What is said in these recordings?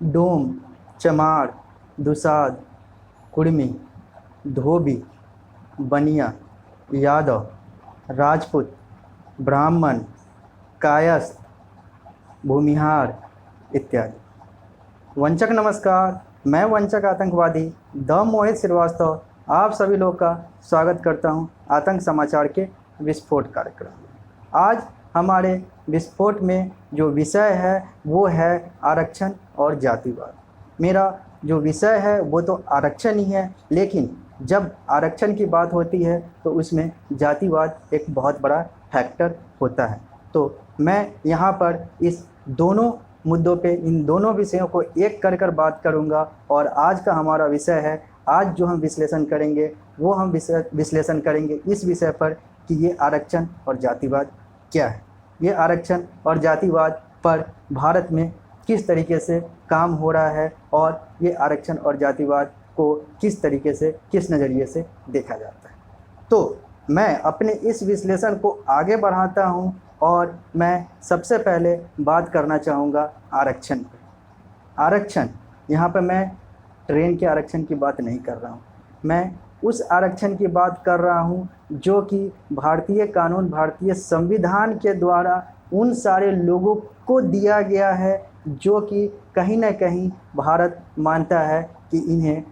डोम, चमार, दुसाध, कुर्मी, धोबी, बनिया, यादव, राजपूत, ब्राह्मण, कायस्थ, भूमिहार इत्यादि। वंचक नमस्कार, मैं वंचक आतंकवादी द मोहित श्रीवास्तव आप सभी लोग का स्वागत करता हूं आतंक समाचार के विस्फोट कार्यक्रम। आज हमारे विस्फोट में जो विषय है वो है आरक्षण और जातिवाद। मेरा जो विषय है वो तो आरक्षण ही है, लेकिन जब आरक्षण की बात होती है तो उसमें जातिवाद एक बहुत बड़ा फैक्टर होता है। तो मैं यहाँ पर इस दोनों मुद्दों पे, इन दोनों विषयों को एक कर बात करूँगा। और आज का हमारा विषय है, आज जो हम विश्लेषण करेंगे वो हम विश्लेषण करेंगे इस विषय पर कि ये आरक्षण और जातिवाद क्या है। ये आरक्षण और जातिवाद पर भारत में किस तरीके से काम हो रहा है और ये आरक्षण और जातिवाद को किस तरीके से, किस नज़रिए से देखा जाता है। तो मैं अपने इस विश्लेषण को आगे बढ़ाता हूँ और मैं सबसे पहले बात करना चाहूँगा आरक्षण पर। आरक्षण, यहाँ पर मैं ट्रेन के आरक्षण की बात नहीं कर रहा हूँ, मैं उस आरक्षण की बात कर रहा हूँ जो कि भारतीय कानून, भारतीय संविधान के द्वारा उन सारे लोगों को दिया गया है जो कि कहीं ना कहीं भारत मानता है कि इन्हें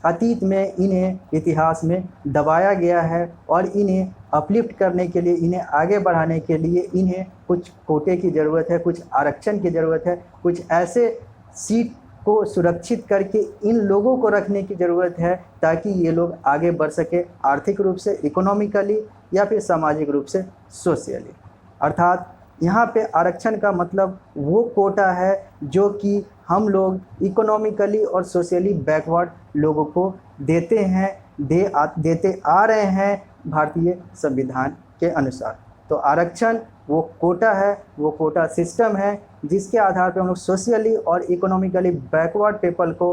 अतीत में, इन्हें इतिहास में दबाया गया है और इन्हें अपलिफ्ट करने के लिए, इन्हें आगे बढ़ाने के लिए इन्हें कुछ कोटे की ज़रूरत है, कुछ आरक्षण की ज़रूरत है, कुछ ऐसे सीट को सुरक्षित करके इन लोगों को रखने की ज़रूरत है ताकि ये लोग आगे बढ़ सके, आर्थिक रूप से, इकोनॉमिकली या फिर सामाजिक रूप से, सोशली। अर्थात यहाँ पे आरक्षण का मतलब वो कोटा है जो कि हम लोग इकोनॉमिकली और सोशली बैकवर्ड लोगों को देते हैं, देते आ रहे हैं भारतीय संविधान के अनुसार। तो आरक्षण वो कोटा है, वो कोटा सिस्टम है जिसके आधार पर हम लोग सोशली और इकोनॉमिकली बैकवर्ड पीपल को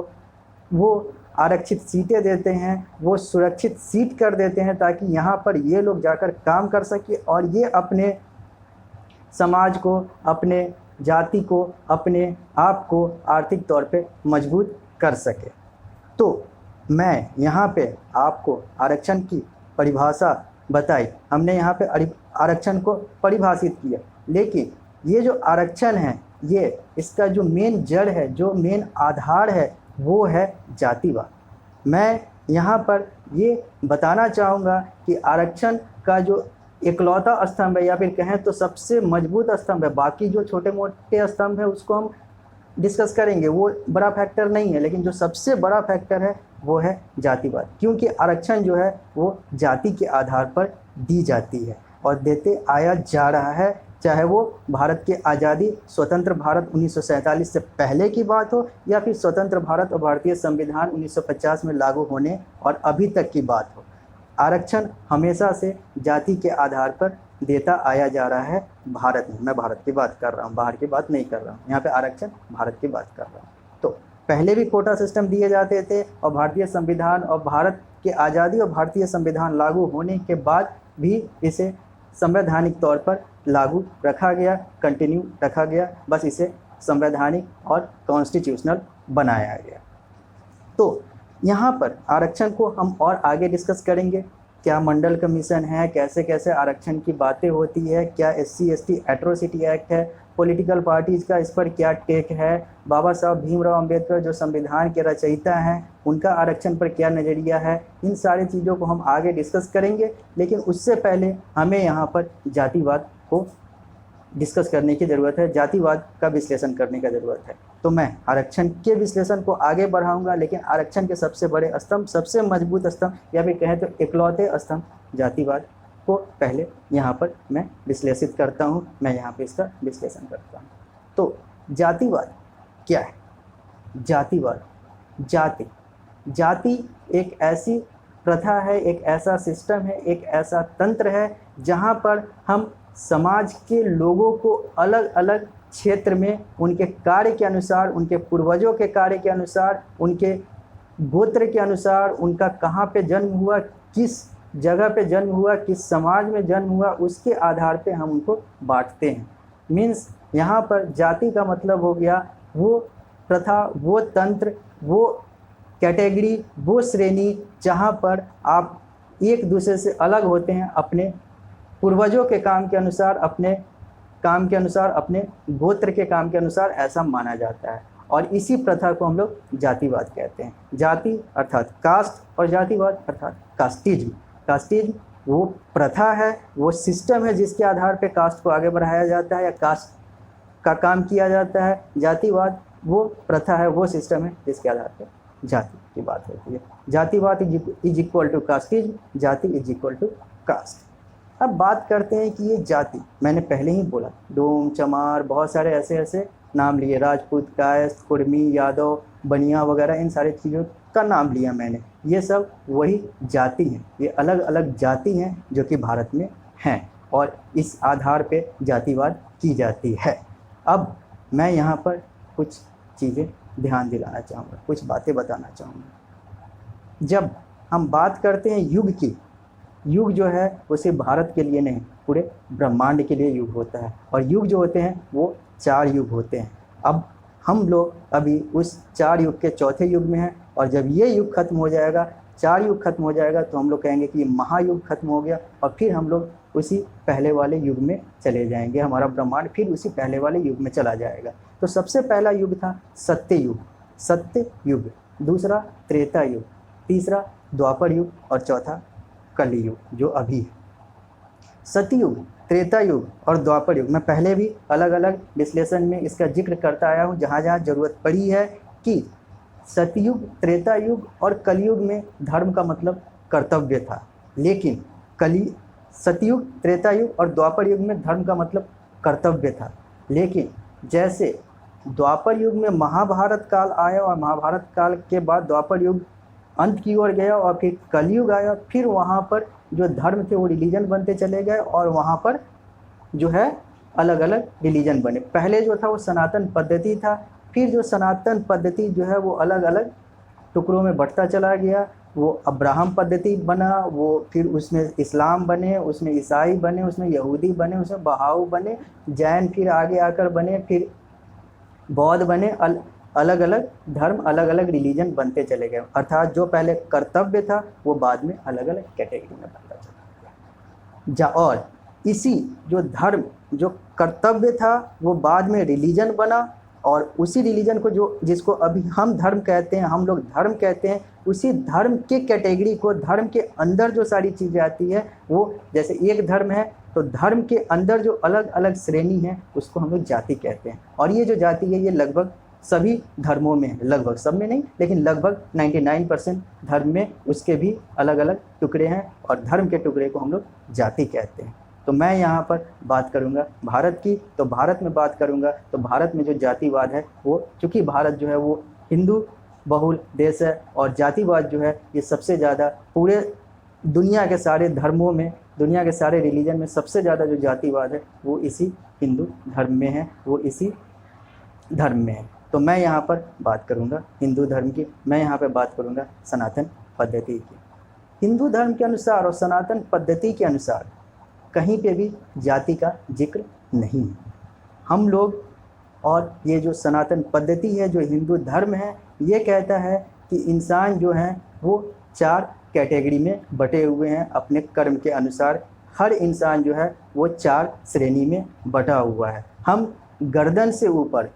वो आरक्षित सीटें देते हैं, वो सुरक्षित सीट कर देते हैं ताकि यहाँ पर ये लोग जाकर काम कर सके और ये अपने समाज को, अपने जाति को, अपने आप को आर्थिक तौर पे मजबूत कर सके। तो मैं यहाँ पे आपको आरक्षण की परिभाषा बताई, हमने यहाँ पे आरक्षण को परिभाषित किया, लेकिन ये जो आरक्षण है, ये इसका जो मेन जड़ है, जो मेन आधार है वो है जातिवाद। मैं यहाँ पर ये बताना चाहूँगा कि आरक्षण का जो इकलौता स्तंभ है या फिर कहें तो सबसे मजबूत स्तंभ है, बाकी जो छोटे मोटे स्तंभ है उसको हम डिस्कस करेंगे, वो बड़ा फैक्टर नहीं है, लेकिन जो सबसे बड़ा फैक्टर है वो है जातिवाद। क्योंकि आरक्षण जो है वो जाति के आधार पर दी जाती है और देते आया जा रहा है, चाहे वो भारत के आज़ादी, स्वतंत्र भारत 1947 से पहले की बात हो या फिर स्वतंत्र भारत और भारतीय संविधान 1950 में लागू होने और अभी तक की बात हो। आरक्षण हमेशा से जाति के आधार पर देता आया जा रहा है भारत में। मैं भारत की बात कर रहा हूँ, बाहर की बात नहीं कर रहा हूँ, यहाँ पे आरक्षण भारत की बात कर रहा हूँ। तो पहले भी कोटा सिस्टम दिए जाते थे और भारतीय संविधान और भारत की आज़ादी और भारतीय संविधान लागू होने के बाद भी इसे संवैधानिक तौर पर लागू रखा गया, कंटिन्यू रखा गया, बस इसे संवैधानिक और कॉन्स्टिट्यूशनल बनाया गया। तो यहाँ पर आरक्षण को हम और आगे डिस्कस करेंगे, क्या मंडल कमीशन है, कैसे कैसे आरक्षण की बातें होती है, क्या SC ST एट्रोसिटी एक्ट है, पॉलिटिकल पार्टीज़ का इस पर क्या टेक है, बाबा साहब भीमराव अंबेडकर जो संविधान के रचयिता हैं उनका आरक्षण पर क्या नज़रिया है, इन सारी चीज़ों को हम आगे डिस्कस करेंगे। लेकिन उससे पहले हमें यहाँ पर जातिवाद को डिस्कस करने की ज़रूरत है, जातिवाद का विश्लेषण करने का ज़रूरत है। तो मैं आरक्षण के विश्लेषण को आगे बढ़ाऊंगा, लेकिन आरक्षण के सबसे बड़े स्तंभ, सबसे मजबूत स्तंभ या फिर कहें तो इकलौते स्तंभ जातिवाद को पहले यहाँ पर मैं विश्लेषित करता हूँ, मैं यहाँ पे इसका विश्लेषण करता हूँ। तो जातिवाद क्या है? जातिवाद, जाति एक ऐसी प्रथा है, एक ऐसा सिस्टम है, एक ऐसा तंत्र है जहाँ पर हम समाज के लोगों को अलग अलग क्षेत्र में उनके कार्य के अनुसार, उनके पूर्वजों के कार्य के अनुसार, उनके गोत्र के अनुसार, उनका कहाँ पे जन्म हुआ, किस जगह पे जन्म हुआ, किस समाज में जन्म हुआ, उसके आधार पे हम उनको बांटते हैं। मीन्स यहाँ पर जाति का मतलब हो गया वो प्रथा, वो तंत्र, वो कैटेगरी, वो श्रेणी जहाँ पर आप एक दूसरे से अलग होते हैं, अपने पूर्वजों के काम के अनुसार, अपने काम के अनुसार, अपने गोत्र के काम के अनुसार, ऐसा माना जाता है। और इसी प्रथा को हम लोग जातिवाद कहते हैं। जाति अर्थात कास्ट और जातिवाद अर्थात कास्टिज्म। कास्टिज्म वो प्रथा है, वो सिस्टम है जिसके आधार पे कास्ट को आगे बढ़ाया जाता है या कास्ट का काम किया जाता है। जातिवाद वो प्रथा है, वो सिस्टम है जिसके आधार पे जाति की बात होती है। जातिवाद इज इक्वल टू कास्टिज्म, जाति इज इक्वल टू कास्ट। अब बात करते हैं कि ये जाति, मैंने पहले ही बोला, डोम, चमार, बहुत सारे ऐसे ऐसे नाम लिए, राजपूत, कायस्थ, कुर्मी, यादव, बनिया वगैरह, इन सारे चीज़ों का नाम लिया मैंने। ये सब वही जाति हैं, ये अलग अलग जाति हैं जो कि भारत में हैं और इस आधार पे जातिवाद की जाती है। अब मैं यहाँ पर कुछ चीज़ें ध्यान दिलाना चाहूँगा, कुछ बातें बताना चाहूँगा। जब हम बात करते हैं युग की, युग जो है वो सिर्फ भारत के लिए नहीं, पूरे ब्रह्मांड के लिए युग होता है। और युग जो होते हैं वो 4 युग होते हैं। अब हम लोग अभी उस 4 युग के चौथे युग में हैं और जब ये युग खत्म हो जाएगा, 4 युग खत्म हो जाएगा, तो हम लोग कहेंगे कि ये महायुग खत्म हो गया और फिर हम लोग उसी पहले वाले युग में चले जाएंगे। हमारा ब्रह्मांड फिर उसी पहले वाले युग में चला जाएगा। तो सबसे पहला युग था सत्य युग, सत्य युग। दूसरा त्रेता युग, तीसरा द्वापर युग और चौथा कली युग जो अभी है। सतयुग, त्रेता युग और द्वापर युग, मैं पहले भी अलग अलग विश्लेषण में इसका जिक्र करता आया हूँ जहाँ जहाँ जरूरत पड़ी है कि सतयुग, त्रेता युग और कलयुग में धर्म का मतलब कर्तव्य था, लेकिन सतयुग, त्रेता युग और द्वापर युग में धर्म का मतलब कर्तव्य था। लेकिन जैसे द्वापर युग में महाभारत काल आया और महाभारत काल के बाद द्वापर युग अंत की ओर गया और फिर कलयुग आया, फिर वहाँ पर जो धर्म थे वो रिलीजन बनते चले गए और वहाँ पर जो है अलग अलग रिलीजन बने। पहले जो था वो सनातन पद्धति था, फिर जो सनातन पद्धति जो है वो अलग अलग टुकड़ों में बढ़ता चला गया। वो अब्राहम पद्धति बना, वो फिर उसमें इस्लाम बने, उसमें ईसाई बने, उसमें यहूदी बने, उसमें बहाऊ बने, जैन फिर आगे आकर बने, फिर बौद्ध बने। अलग अलग धर्म, अलग अलग रिलीजन बनते चले गए। अर्थात जो पहले कर्तव्य था वो बाद में अलग अलग कैटेगरी में बनता चला गया। और इसी जो धर्म, जो कर्तव्य था वो बाद में रिलीजन बना और उसी रिलीजन को जिसको अभी हम धर्म कहते हैं, हम लोग धर्म कहते हैं, उसी धर्म के कैटेगरी को, धर्म के अंदर जो सारी चीज़ें आती है वो, जैसे एक धर्म है तो धर्म के अंदर जो अलग अलग श्रेणी है उसको हम लोग जाति कहते हैं। और ये जो जाति है ये लगभग सभी धर्मों में है, लगभग सब में नहीं लेकिन लगभग 99% धर्म में उसके भी अलग अलग टुकड़े हैं और धर्म के टुकड़े को हम लोग जाति कहते हैं। तो मैं यहाँ पर बात करूँगा भारत की, तो भारत में बात करूँगा तो भारत में जो जातिवाद है वो, चूँकि भारत जो है वो हिंदू बहुल देश है और जातिवाद जो है ये सबसे ज़्यादा पूरे दुनिया के सारे धर्मों में, दुनिया के सारे रिलीजन में सबसे ज़्यादा जो जातिवाद है वो इसी हिंदू धर्म में है, वो इसी धर्म में है। तो मैं यहाँ पर बात करूँगा हिंदू धर्म की, मैं यहाँ पर बात करूँगा सनातन पद्धति की। हिंदू धर्म के अनुसार और सनातन पद्धति के अनुसार कहीं पे भी जाति का जिक्र नहीं है। हम लोग, और ये जो सनातन पद्धति है, जो हिंदू धर्म है, ये कहता है कि इंसान जो है वो 4 कैटेगरी में बटे हुए हैं अपने कर्म के अनुसार। हर इंसान जो है वो 4 श्रेणी में बटा हुआ है। हम गर्दन से ऊपर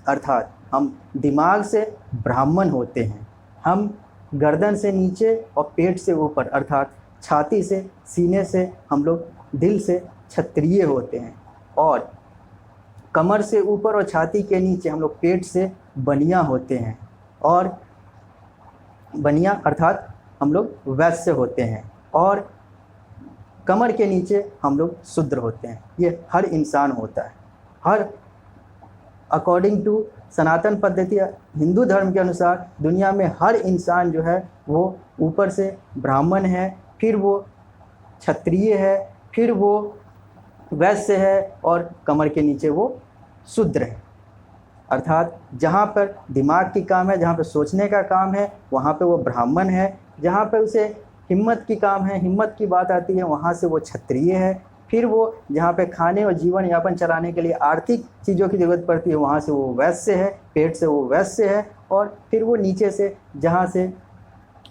अर्थात हम दिमाग से ब्राह्मण होते हैं, हम गर्दन से नीचे और पेट से ऊपर अर्थात छाती से, सीने से हम लोग दिल से क्षत्रिय होते हैं, और कमर से ऊपर और छाती के नीचे हम लोग पेट से बनिया होते हैं, और बनिया अर्थात हम लोग वैश्य होते हैं, और कमर के नीचे हम लोग शूद्र होते हैं। ये हर इंसान होता है। हर अकॉर्डिंग टू सनातन पद्धति, हिंदू धर्म के अनुसार दुनिया में हर इंसान जो है वो ऊपर से ब्राह्मण है, फिर वो क्षत्रिय है, फिर वो वैश्य है और कमर के नीचे वो शूद्र है। अर्थात जहाँ पर दिमाग की काम है, जहाँ पर सोचने का काम है, वहाँ पे वो ब्राह्मण है। जहाँ पे उसे हिम्मत की काम है, हिम्मत की बात आती है, वहाँ से वो क्षत्रिय है। फिर वो जहाँ पे खाने और जीवन यापन चलाने के लिए आर्थिक चीज़ों की ज़रूरत पड़ती है, वहाँ से वो वैश्य है, पेट से वो वैश्य है। और फिर वो नीचे से जहाँ से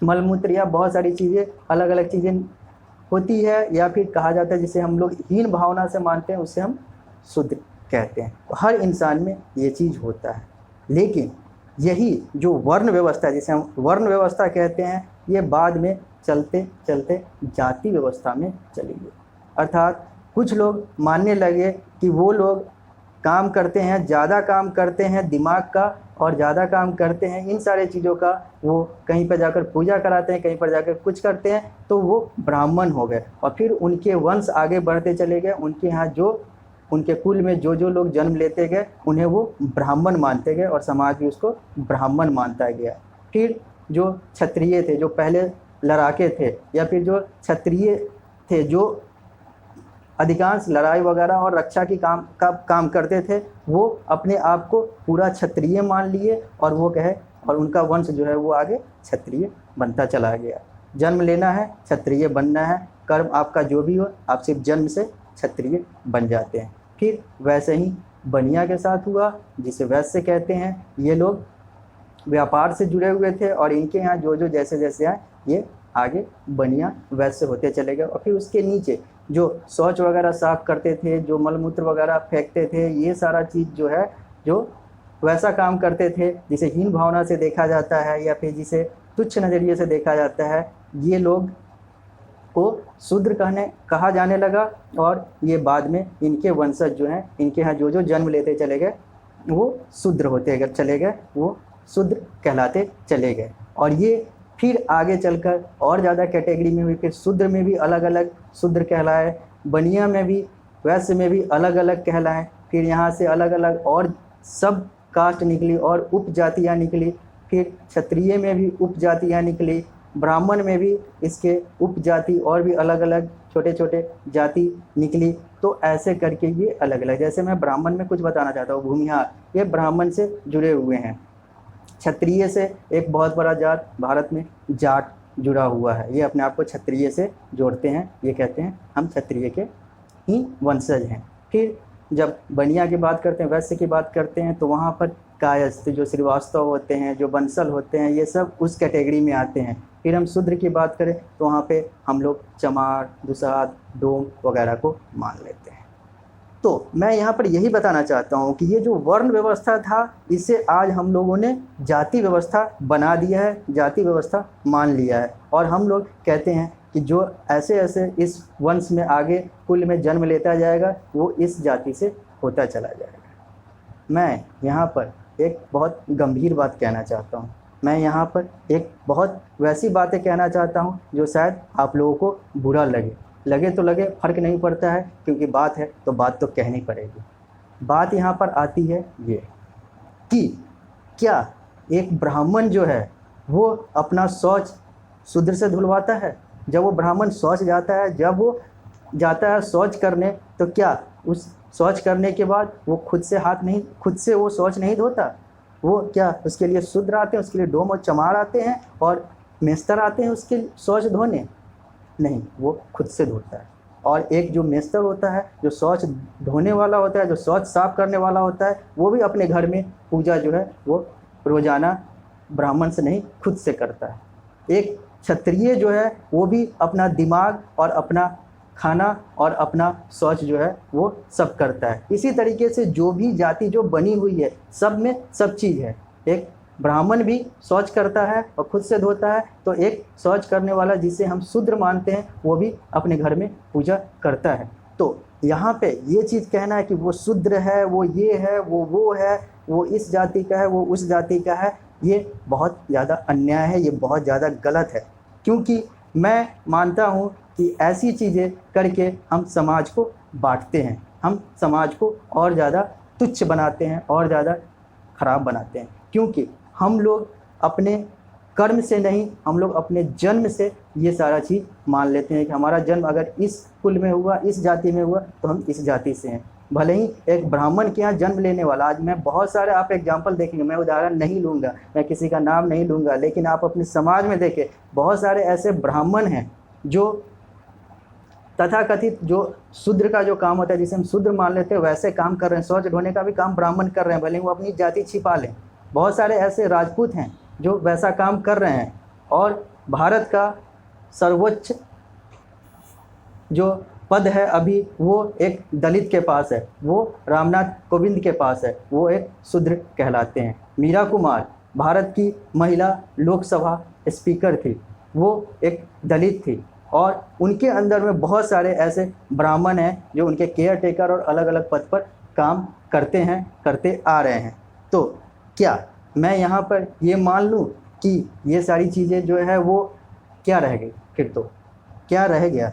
मलमूत्र या बहुत सारी चीज़ें अलग अलग चीज़ें होती है, या फिर कहा जाता है जिसे हम लोग हीन भावना से मानते हैं, उससे हम शूद्र कहते हैं। तो हर इंसान में ये चीज़ होता है। लेकिन यही जो वर्ण व्यवस्था है, जिसे हम वर्ण व्यवस्था कहते हैं, ये बाद में चलते चलते जाति व्यवस्था में चली गई। अर्थात कुछ लोग मानने लगे कि वो लोग काम करते हैं, ज़्यादा काम करते हैं दिमाग का और ज़्यादा काम करते हैं इन सारे चीज़ों का, वो कहीं पर जाकर पूजा कराते हैं, कहीं पर जाकर कुछ करते हैं, तो वो ब्राह्मण हो गए। और फिर उनके वंश आगे बढ़ते चले गए। उनके यहाँ जो उनके कुल में जो जो लोग जन्म लेते गए उन्हें वो ब्राह्मण मानते गए और समाज भी उसको ब्राह्मण मानता गया। फिर जो क्षत्रिय थे, जो पहले लड़ाके थे, या फिर जो क्षत्रिय थे जो अधिकांश लड़ाई वगैरह और रक्षा की काम करते थे, वो अपने आप को पूरा क्षत्रिय मान लिए और वो कहे, और उनका वंश जो है वो आगे क्षत्रिय बनता चला गया। जन्म लेना है, क्षत्रिय बनना है, कर्म आपका जो भी हो, आप सिर्फ जन्म से क्षत्रिय बन जाते हैं। फिर वैसे ही बनिया के साथ हुआ, जिसे वैश्य कहते हैं। ये लोग व्यापार से जुड़े हुए थे और इनके यहाँ जो जो जैसे जैसे आए, ये आगे बनिया वैश्य होते चले गए। और फिर उसके नीचे जो शौच वगैरह साफ करते थे, जो मलमूत्र वगैरह फेंकते थे, ये सारा चीज़ जो है, जो वैसा काम करते थे जिसे हीन भावना से देखा जाता है या फिर जिसे तुच्छ नज़रिए से देखा जाता है, ये लोग को शूद्र कहा जाने लगा। और ये बाद में इनके वंशज जो हैं, इनके यहाँ जो जो जन्म लेते चले गए वो शूद्र होते चले गए, वो शूद्र कहलाते चले गए। और ये फिर आगे चलकर और ज़्यादा कैटेगरी में हुई। फिर शूद्र में भी अलग अलग शूद्र कहलाए, बनिया में भी, वैश्य में भी अलग अलग कहलाए। फिर यहाँ से अलग अलग और सब कास्ट निकली और उपजातियाँ निकली। फिर क्षत्रिय में भी उपजातियाँ निकली, ब्राह्मण में भी इसके उपजाति और भी अलग अलग छोटे छोटे जाति निकली। तो ऐसे करके ये अलग अलग, जैसे मैं ब्राह्मण में कुछ बताना चाहता हूँ, भूमिहार, ये ब्राह्मण से जुड़े हुए हैं। क्षत्रिय से एक बहुत बड़ा जात भारत में जाट जुड़ा हुआ है, ये अपने आप को क्षत्रिय से जोड़ते हैं, ये कहते हैं हम क्षत्रिय के ही वंशज हैं। फिर जब बनिया की बात करते हैं, वैश्य की बात करते हैं, तो वहाँ पर कायस्थ, जो श्रीवास्तव होते हैं, जो बंसल होते हैं, ये सब उस कैटेगरी में आते हैं। फिर हम शूद्र की बात करें तो वहाँ पे हम लोग चमार, दुसाध, डोम वगैरह को मान लेते हैं। तो मैं यहाँ पर यही बताना चाहता हूँ कि ये जो वर्ण व्यवस्था था, इसे आज हम लोगों ने जाति व्यवस्था बना दिया है, जाति व्यवस्था मान लिया है। और हम लोग कहते हैं कि जो ऐसे ऐसे इस वंश में आगे कुल में जन्म लेता जाएगा, वो इस जाति से होता चला जाएगा। मैं यहाँ पर एक बहुत गंभीर बात कहना चाहता हूँ। मैं यहाँ पर एक बहुत वैसी बातें कहना चाहता हूँ जो शायद आप लोगों को बुरा लगे तो लगे, फ़र्क नहीं पड़ता है, क्योंकि बात है तो बात तो कहनी पड़ेगी। बात यहाँ पर आती है ये कि क्या एक ब्राह्मण जो है वो अपना शौच शूद्र से धुलवाता है? जब वो ब्राह्मण शौच जाता है, जब वो जाता है शौच करने, तो क्या उस शौच करने के बाद वो खुद से वो शौच नहीं धोता? वो क्या उसके लिए शूद्र आते हैं, उसके लिए डोम और चमार आते हैं और मेस्तर आते हैं उसके शौच धोने? नहीं, वो खुद से धोता है। और एक जो मेस्तर होता है, जो शौच धोने वाला होता है, जो शौच साफ करने वाला होता है, वो भी अपने घर में पूजा जो है वो रोज़ाना ब्राह्मण से नहीं, खुद से करता है। एक क्षत्रिय जो है वो भी अपना दिमाग और अपना खाना और अपना शौच जो है वो सब करता है। इसी तरीके से जो भी जाति जो बनी हुई है, सब में सब चीज़ है। एक ब्राह्मण भी शौच करता है और खुद से धोता है, तो एक शौच करने वाला जिसे हम शूद्र मानते हैं, वो भी अपने घर में पूजा करता है। तो यहाँ पे ये चीज़ कहना है कि वो शूद्र है, वो ये है, वो है, वो इस जाति का है, वो उस जाति का है, ये बहुत ज़्यादा अन्याय है, ये बहुत ज़्यादा गलत है। क्योंकि मैं मानता हूँ कि ऐसी चीज़ें करके हम समाज को बांटते हैं, हम समाज को और ज़्यादा तुच्छ बनाते हैं और ज़्यादा ख़राब बनाते हैं। क्योंकि हम लोग अपने कर्म से नहीं, हम लोग अपने जन्म से ये सारा चीज़ मान लेते हैं कि हमारा जन्म अगर इस कुल में हुआ, इस जाति में हुआ, तो हम इस जाति से हैं। भले ही एक ब्राह्मण के यहाँ जन्म लेने वाला, आज मैं बहुत सारे आप एग्जाम्पल देखेंगे, मैं उदाहरण नहीं लूँगा, मैं किसी का नाम नहीं लूँगा, लेकिन आप अपने समाज में देखें बहुत सारे ऐसे ब्राह्मण हैं जो तथाकथित जो शूद्र का जो काम होता है, जिसे हम शूद्र मान लेते हैं, वैसे काम कर रहे हैं। शौच ढोने का भी काम ब्राह्मण कर रहे हैं, भले वो अपनी जाति छिपा लें। बहुत सारे ऐसे राजपूत हैं जो वैसा काम कर रहे हैं। और भारत का सर्वोच्च जो पद है अभी वो एक दलित के पास है, वो रामनाथ कोविंद के पास है, वो एक शूद्र कहलाते हैं। मीरा कुमार भारत की महिला लोकसभा स्पीकर थी, वो एक दलित थी। और उनके अंदर में बहुत सारे ऐसे ब्राह्मण हैं जो उनके केयर टेकर और अलग अलग पद पर काम करते हैं, करते आ रहे हैं। तो क्या मैं यहाँ पर ये मान लूँ कि ये सारी चीज़ें जो है वो क्या रह गई? फिर तो क्या रह गया?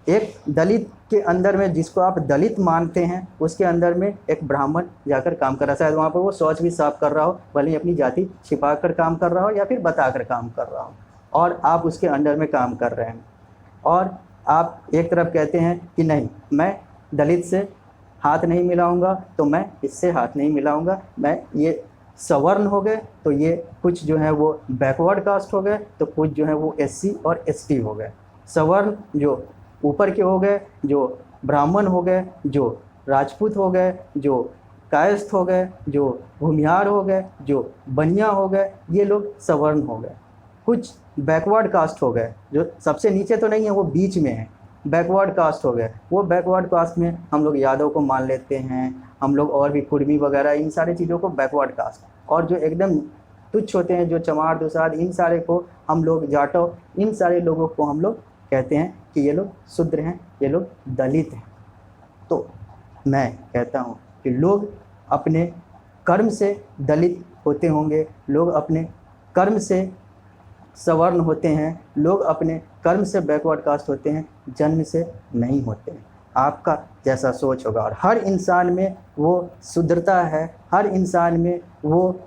एक दलित के अंदर में, जिसको आप दलित मानते हैं, उसके अंदर में एक ब्राह्मण जाकर काम कर रहा है। शायद वहाँ पर वो शौच भी साफ कर रहा हो, भले ही अपनी जाति छिपा कर काम कर रहा हो या फिर बता कर काम कर रहा हो, और आप उसके अंडर में काम कर रहे हैं। और आप एक तरफ कहते हैं कि नहीं, मैं दलित से हाथ नहीं मिलाऊंगा, तो मैं इससे हाथ नहीं मिलाऊंगा, मैं ये सवर्ण हो गए तो ये कुछ जो है वो बैकवर्ड कास्ट हो गए, तो कुछ जो है वो एससी और एसटी हो गए। सवर्ण जो ऊपर के हो गए, जो ब्राह्मण हो गए, जो राजपूत हो गए, जो कायस्थ हो गए, जो भूमिहार हो गए, जो बनिया हो गए, ये लोग सवर्ण हो गए। कुछ बैकवर्ड कास्ट हो गए, जो सबसे नीचे तो नहीं है, वो बीच में है, बैकवर्ड कास्ट हो गए। वो बैकवर्ड कास्ट में हम लोग यादव को मान लेते हैं, हम लोग और भी कुर्मी वगैरह, इन सारी चीज़ों को बैकवर्ड कास्ट। और जो एकदम तुच्छ होते हैं, जो चमार दुसाद, इन सारे को हम लोग, जाटव, इन सारे लोगों को हम लोग कहते हैं कि ये लोग शूद्र हैं, ये लोग दलित हैं। तो मैं कहता हूँ कि लोग अपने कर्म से दलित होते होंगे, लोग अपने कर्म से सवर्ण होते हैं, लोग अपने कर्म से बैकवर्ड कास्ट होते हैं, जन्म से नहीं होते हैं। आपका जैसा सोच होगा। और हर इंसान में वो शुद्धता है, हर इंसान में वो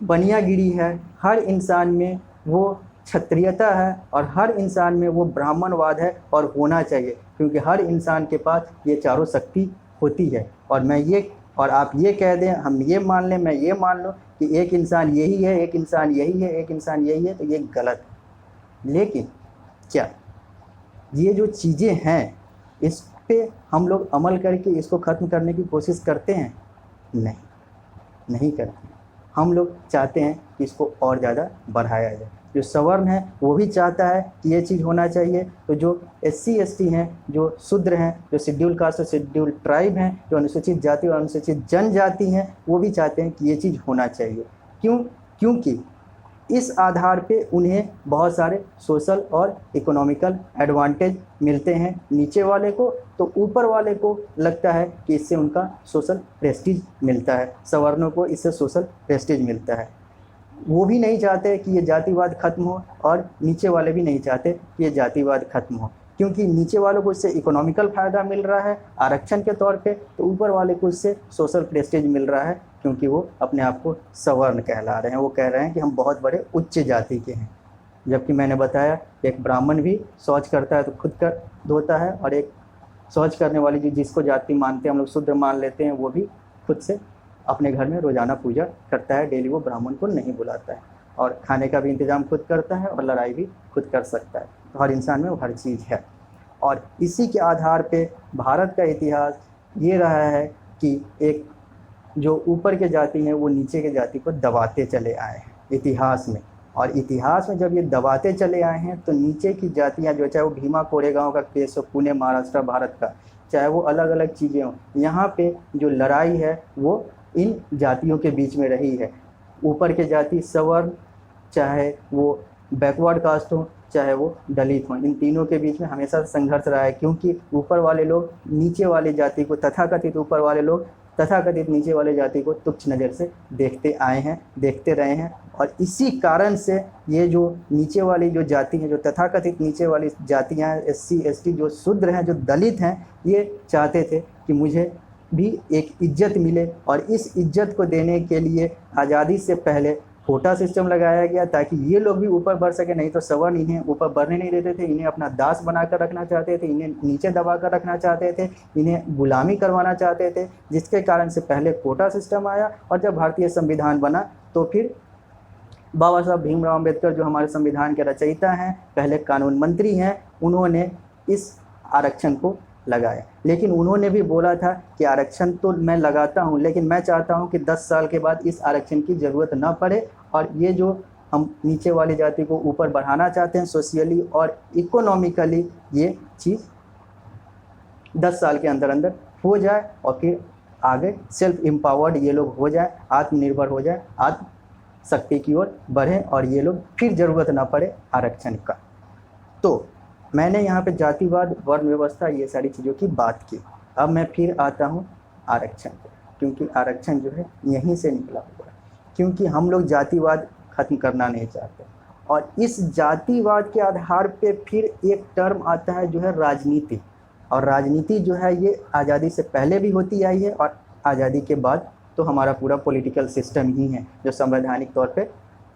बनियागिरी है, हर इंसान में वो क्षत्रियता है, और हर इंसान में वो ब्राह्मणवाद है, और होना चाहिए, क्योंकि हर इंसान के पास ये चारों शक्ति होती है। और आप ये कह दें, हम ये मान लें, मैं ये मान लूँ कि एक इंसान यही है, एक इंसान यही है, एक इंसान यही है, तो ये गलत है। लेकिन क्या ये जो चीज़ें हैं, इस पे हम लोग अमल करके इसको ख़त्म करने की कोशिश करते हैं? नहीं करते। हम लोग चाहते हैं कि इसको और ज़्यादा बढ़ाया जाए। जो सवर्ण है वो भी चाहता है कि ये चीज़ होना चाहिए, तो जो एससी एसटी हैं, जो शूद्र हैं, जो शेड्यूल कास्ट और शेड्यूल ट्राइब हैं, जो अनुसूचित जाति और अनुसूचित जनजाति हैं, वो भी चाहते हैं कि ये चीज़ होना चाहिए। क्योंकि इस आधार पे उन्हें बहुत सारे सोशल और इकोनॉमिकल एडवांटेज मिलते हैं नीचे वाले को, तो ऊपर वाले को लगता है कि इससे उनका सोशल प्रेस्टीज मिलता है, सवर्णों को इससे सोशल प्रेस्टीज मिलता है। वो भी नहीं चाहते कि ये जातिवाद खत्म हो, और नीचे वाले भी नहीं चाहते कि ये जातिवाद खत्म हो, क्योंकि नीचे वालों को इससे इकोनॉमिकल फ़ायदा मिल रहा है आरक्षण के तौर पे, तो ऊपर वाले को इससे सोशल प्रेस्टीज मिल रहा है, क्योंकि वो अपने आप को सवर्ण कहला रहे हैं। वो कह रहे हैं कि हम बहुत बड़े उच्च जाति के हैं। जबकि मैंने बताया एक ब्राह्मण भी शौच करता है तो खुद कर धोता है, और एक शौच करने वाली जिसको जाति मानते हैं हम लोग, शूद्र मान लेते हैं, वो भी खुद से अपने घर में रोज़ाना पूजा करता है। डेली वो ब्राह्मण को नहीं बुलाता है, और खाने का भी इंतज़ाम खुद करता है, और लड़ाई भी खुद कर सकता है। तो हर इंसान में वो हर चीज़ है। और इसी के आधार पे भारत का इतिहास ये रहा है कि एक जो ऊपर के जाति हैं वो नीचे के जाति को दबाते चले आए हैं इतिहास में। और इतिहास में जब ये दबाते चले आए हैं, तो नीचे की जातियाँ जो, चाहे वो भीमा कोरेगांव का केस हो, पुणे महाराष्ट्र भारत का, चाहे वो अलग अलग चीज़ें हों, यहाँ पे जो लड़ाई है वो इन जातियों के बीच में रही है। ऊपर के जाति सवर्ण, चाहे वो बैकवर्ड कास्ट हो, चाहे वो दलित हों, इन तीनों के बीच में हमेशा संघर्ष रहा है, क्योंकि ऊपर वाले लोग नीचे वाले जाति को, तथाकथित ऊपर वाले लोग तथाकथित नीचे वाले जाति को तुच्छ नज़र से देखते आए हैं, देखते रहे हैं। और इसी कारण से ये जो नीचे वाली जो जाति हैं, जो तथाकथित नीचे वाली जातियाँ हैं, एससी एसटी, जो शूद्र हैं, जो दलित हैं, ये चाहते थे कि मुझे भी एक इज्जत मिले। और इस इज्जत को देने के लिए आज़ादी से पहले कोटा सिस्टम लगाया गया, ताकि ये लोग भी ऊपर बढ़ सके। नहीं तो सवर्ण इन्हें ऊपर बढ़ने नहीं देते थे, इन्हें अपना दास बनाकर रखना चाहते थे, इन्हें नीचे दबा कर रखना चाहते थे, इन्हें गुलामी करवाना चाहते थे, जिसके कारण से पहले कोटा सिस्टम आया। और जब भारतीय संविधान बना तो फिर बाबा साहब भीमराव अम्बेडकर जो हमारे संविधान के रचयिता हैं, पहले कानून मंत्री हैं, उन्होंने इस आरक्षण को लगाया। लेकिन उन्होंने भी बोला था कि आरक्षण तो मैं लगाता हूं, लेकिन मैं चाहता हूं कि 10 साल के बाद इस आरक्षण की ज़रूरत ना पड़े, और ये जो हम नीचे वाली जाति को ऊपर बढ़ाना चाहते हैं सोशियली और इकोनॉमिकली, ये चीज़ 10 साल के अंदर अंदर हो जाए और फिर आगे सेल्फ एम्पावर्ड ये लोग हो जाए, आत्मनिर्भर हो जाए, आत्म शक्ति की ओर बढ़े, और ये लोग फिर ज़रूरत ना पड़े आरक्षण का। तो मैंने यहाँ पे जातिवाद, वर्ण व्यवस्था, ये सारी चीज़ों की बात की। अब मैं फिर आता हूँ आरक्षण पे, क्योंकि आरक्षण जो है यहीं से निकला हुआ है, क्योंकि हम लोग जातिवाद ख़त्म करना नहीं चाहते। और इस जातिवाद के आधार पे फिर एक टर्म आता है जो है राजनीति, और राजनीति जो है ये आज़ादी से पहले भी होती आई है, और आज़ादी के बाद तो हमारा पूरा पॉलिटिकल सिस्टम ही है जो संवैधानिक तौर पे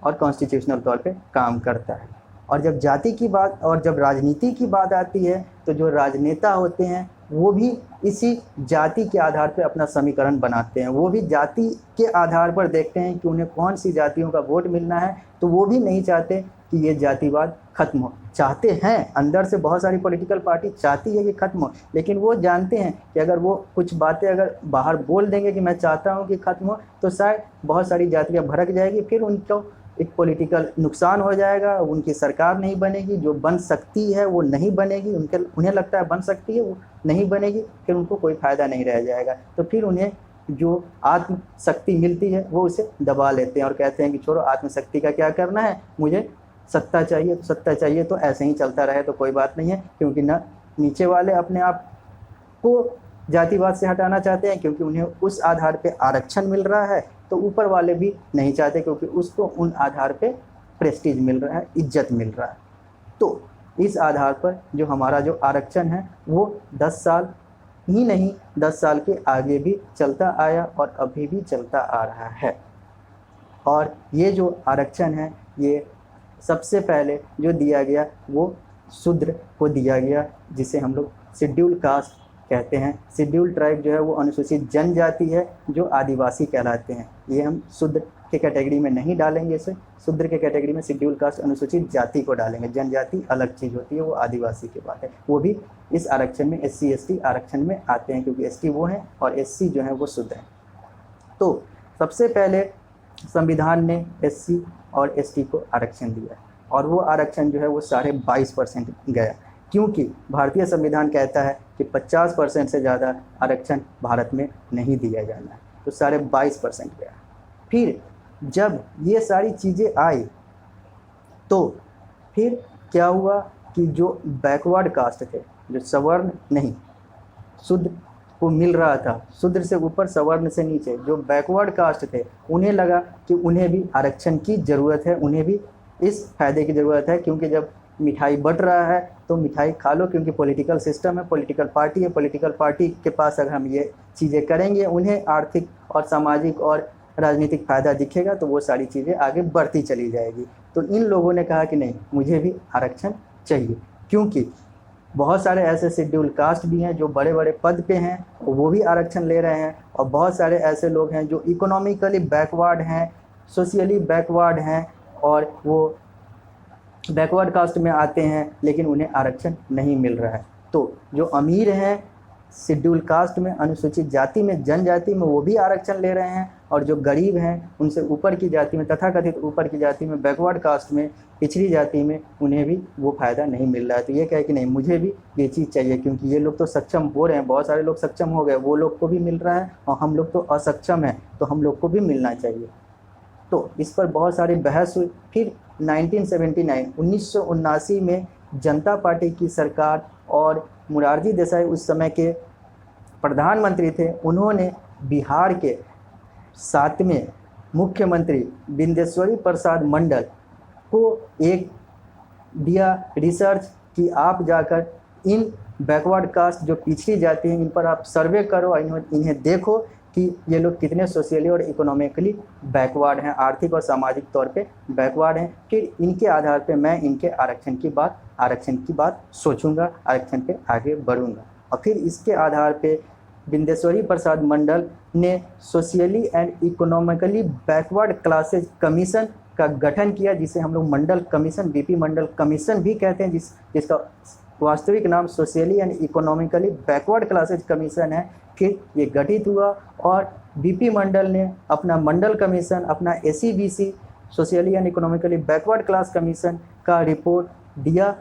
और कॉन्स्टिट्यूशनल तौर पे काम करता है। और जब जाति की बात और जब राजनीति की बात आती है, तो जो राजनेता होते हैं वो भी इसी जाति के आधार पे अपना समीकरण बनाते हैं। वो भी जाति के आधार पर देखते हैं कि उन्हें कौन सी जातियों का वोट मिलना है, तो वो भी नहीं चाहते कि ये जातिवाद खत्म हो। चाहते हैं, अंदर से बहुत सारी पॉलिटिकल पार्टी चाहती है कि खत्म हो, लेकिन वो जानते हैं कि अगर वो कुछ बातें अगर बाहर बोल देंगे कि मैं चाहता हूँ कि खत्म हो, तो शायद बहुत सारी जातियाँ भड़क जाएगी, फिर उनको एक पॉलिटिकल नुकसान हो जाएगा, उनकी सरकार नहीं बनेगी, जो बन सकती है वो नहीं बनेगी, उन्हें लगता है बन सकती है वो नहीं बनेगी, फिर उनको कोई फ़ायदा नहीं रह जाएगा। तो फिर उन्हें जो आत्मशक्ति मिलती है वो उसे दबा लेते हैं और कहते हैं कि छोड़ो, आत्मशक्ति का क्या करना है, मुझे सत्ता चाहिए, तो सत्ता चाहिए तो ऐसे ही चलता रहे तो कोई बात नहीं है, क्योंकि ना नीचे वाले अपने आप को जातिवाद से हटाना चाहते हैं क्योंकि उन्हें उस आधार पे आरक्षण मिल रहा है, तो ऊपर वाले भी नहीं चाहते क्योंकि उसको उन आधार पे प्रेस्टीज मिल रहा है, इज्जत मिल रहा है। तो इस आधार पर जो हमारा जो आरक्षण है वो 10 साल ही नहीं, 10 साल के आगे भी चलता आया और अभी भी चलता आ रहा है। और ये जो आरक्षण है ये सबसे पहले जो दिया गया वो शूद्र को दिया गया, जिसे हम लोग शेड्यूल कास्ट कहते हैं। शेड्यूल ट्राइब जो है वो अनुसूचित जनजाति है जो आदिवासी कहलाते हैं। ये हम शूद्र के कैटेगरी में नहीं डालेंगे, इसे शूद्र के कैटेगरी में शेड्यूल कास्ट अनुसूचित जाति को डालेंगे। जनजाति अलग चीज़ होती है, वो आदिवासी की बात है। वो भी इस आरक्षण में SC ST आरक्षण में आते हैं, क्योंकि ST वो हैं और SC जो है वो शूद्र हैं। तो सबसे पहले संविधान ने SC और ST को आरक्षण दिया, और वो आरक्षण जो है वो 22.5% गया, क्योंकि भारतीय संविधान कहता है कि 50% से ज़्यादा आरक्षण भारत में नहीं दिया जाना है, तो 22.5% गया। फिर जब ये सारी चीज़ें आई तो फिर क्या हुआ कि जो बैकवर्ड कास्ट थे, जो सवर्ण नहीं, शूद्र को मिल रहा था, शूद्र से ऊपर सवर्ण से नीचे जो बैकवर्ड कास्ट थे, उन्हें लगा कि उन्हें भी आरक्षण की ज़रूरत है, उन्हें भी इस फायदे की ज़रूरत है, क्योंकि जब मिठाई बट रहा है तो मिठाई खा लो, क्योंकि पॉलिटिकल सिस्टम है, पॉलिटिकल पार्टी है, पॉलिटिकल पार्टी के पास अगर हम ये चीज़ें करेंगे, उन्हें आर्थिक और सामाजिक और राजनीतिक फ़ायदा दिखेगा, तो वो सारी चीज़ें आगे बढ़ती चली जाएगी। तो इन लोगों ने कहा कि नहीं, मुझे भी आरक्षण चाहिए, क्योंकि बहुत सारे ऐसे शेड्यूल कास्ट भी हैं जो बड़े बड़े पद पे हैं, वो भी आरक्षण ले रहे हैं, और बहुत सारे ऐसे लोग हैं जो इकोनॉमिकली बैकवर्ड हैं, सोशियली बैकवर्ड हैं, और वो बैकवर्ड कास्ट में आते हैं लेकिन उन्हें आरक्षण नहीं मिल रहा है। तो जो अमीर हैं शेड्यूल कास्ट में, अनुसूचित जाति में, जनजाति में, वो भी आरक्षण ले रहे हैं, और जो गरीब हैं उनसे ऊपर की जाति में, तथाकथित ऊपर की जाति में, बैकवर्ड कास्ट में, पिछड़ी जाति में, उन्हें भी वो फ़ायदा नहीं मिल रहा है। तो ये कहे कि नहीं, मुझे भी ये चीज़ चाहिए, क्योंकि ये लोग तो सक्षम हो रहे हैं, बहुत सारे लोग सक्षम हो गए, वो लोग को भी मिल रहा है, और हम लोग तो असक्षम हैं, तो हम लोग को भी मिलना चाहिए। तो इस पर बहुत सारी बहस हुई। फिर 1979 में जनता पार्टी की सरकार और मोरारजी देसाई उस समय के प्रधानमंत्री थे, उन्होंने बिहार के 7वें मुख्यमंत्री बिंदेश्वरी प्रसाद मंडल को एक दिया रिसर्च कि आप जाकर इन बैकवर्ड कास्ट जो पिछड़ी जाती हैं, इन पर आप सर्वे करो, इन्हें देखो कि ये लोग कितने सोशली और इकोनॉमिकली बैकवर्ड हैं, आर्थिक और सामाजिक तौर पे बैकवर्ड हैं। फिर इनके आधार पे मैं इनके आरक्षण की बात सोचूंगा, आरक्षण पे आगे बढ़ूंगा। और फिर इसके आधार पे बिंदेश्वरी प्रसाद मंडल ने socially and economically backward classes commission का गठन किया, जिसे हम लोग मंडल कमीशन, बीपी मंडल कमीशन भी कहते हैं, जिसका वास्तविक नाम socially and economically backward classes commission है। फिर ये गठित हुआ और बीपी मंडल ने अपना मंडल कमीशन, अपना ACBC socially and economically backward class commission का रिपोर्ट दिया